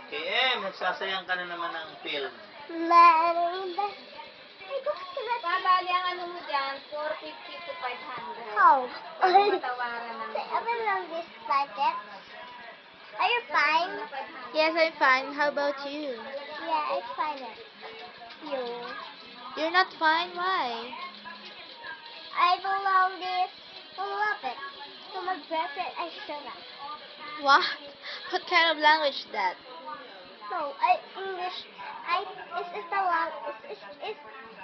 KM, nagsasayang ka na naman ng film. Babali ang ano mo dyan, 450 to 500. Oh. Matawaran ng Ever long this packet? Are you fine? Yes, I'm fine. How about you? Yeah, it's fine. You. You're not fine? Why? I belong this. I love it. To my girlfriend, I show that. What? What kind of language is that? No, English. It's the one.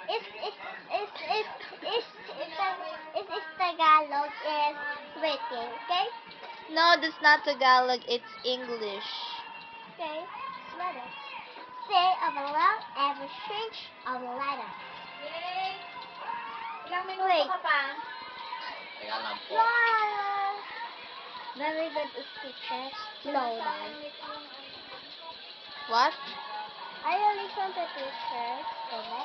It's Tagalog is waiting. Okay. No, that's not Tagalog. It's English. Okay. Let it. Say of a love, every change of a letter. Yay! Ilang minuto Wait. ka pa? Kaya lang po. Wow. Very good teacher. No, man. What? I don't listen to teachers.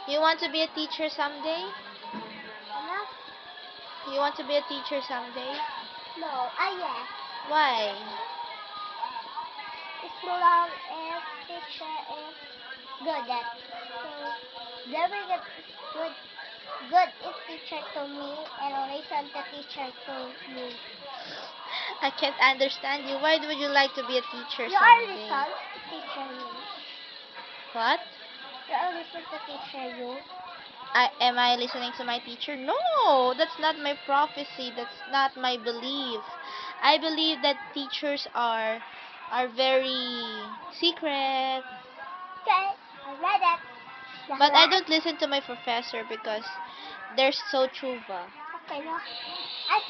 You want to be a teacher someday? Enough? You want to be a teacher someday? No. Yes. Why? It's long if teacher is good at. So, very good is teacher to me and listen to teacher to me. I can't understand you. Why would you like to be a teacher You are someday? listen to teacher me. What? You are listen to teacher you. Am I listening to my teacher? No, that's not my prophecy. That's not my belief. I believe that teachers are very secret. Okay, I read it. But I don't listen to my professor because they're so chuva. Okay, no. At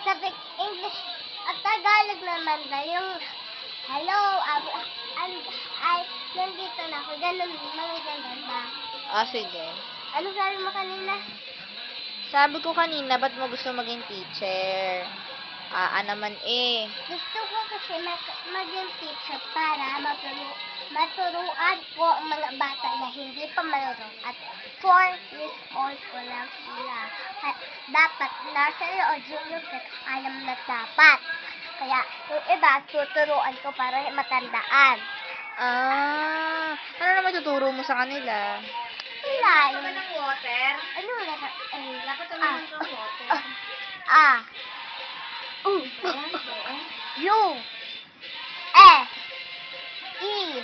sabi English at Tagalog naman na yung hello, nandito na ako. Ganun, mga ganun ba? Ah, sige. Ano sabi mo kanina? Sabi ko kanina, ba't mo gusto maging teacher? Naman eh. Gusto ko kasi maging teacher para maturuan ko ang mga bata na hindi pa marunong at 4 years old ko lang sila. Dapat nursery o junior set, alam na dapat. Kaya yung iba, tuturuan ko para matandaan. Ano naman tuturo mo sa kanila? Wala. Naman ng water? Ano wala? Dapat naman ng water. U S E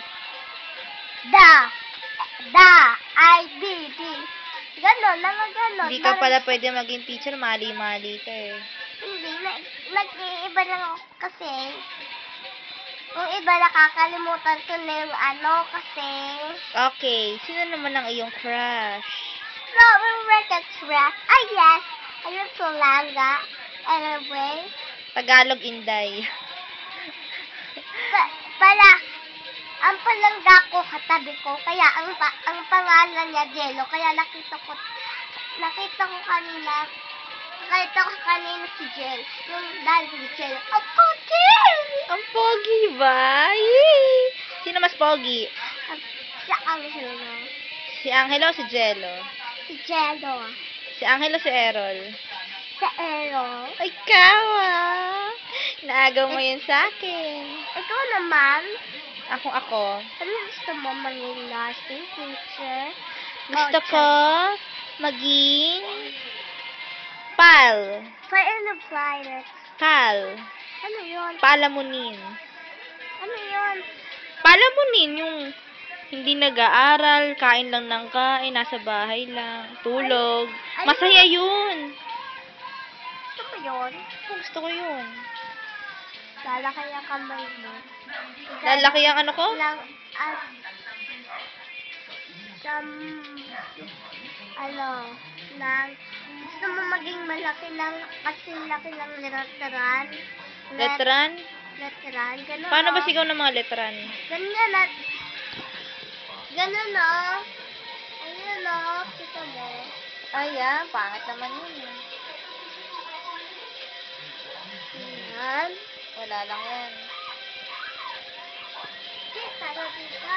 I D D. Ganon, naman ganon. Hindi ka pala pwede maging teacher, mali-mali ka eh. Hindi, nag-iiba lang ako kasi yung iba nakakalimutan ko na yung ano kasi Okay, sino naman ang iyong crush? Robert Records rap. Yes. Ayun Solanga. Anyway. Tagalog Inday. Ang palangga ko katabi ko, kaya ang pangalan niya Jello, kaya nakita ko kanina si Jel, yung dahil si Jello, ang pogi! Ang pogi ba? Yay! Sino mas pogi? Si Angelo. Si Angelo o si Jello? Si Jello. Si Angelo o si Errol? Si Ero. Ay, kawa! Naagaw mo yun sa akin. Ikaw naman, Ako. ano gusto mo maging nursing teacher? Gusto ko maging pal. Pilot. Pal. Ano yun? Palamunin. Ano yun? Palamunin yung hindi nag-aaral, kain lang ng kain, nasa bahay lang, tulog. Masaya yun. Gusto mo yun? Gusto ko yun. Lalaki ang kamay mo. Lalaki ang ano ko? Lang, gusto mo maging malaki lang, kasi laki lang letteran. Letran? Letteran, gano'n. Paano ba sigaw ng mga letran? Ganyan at, gano'n o. Ayun o, kita mo. Ayan, pangit naman yun. Yan. Wala lang yan. Kita na dito.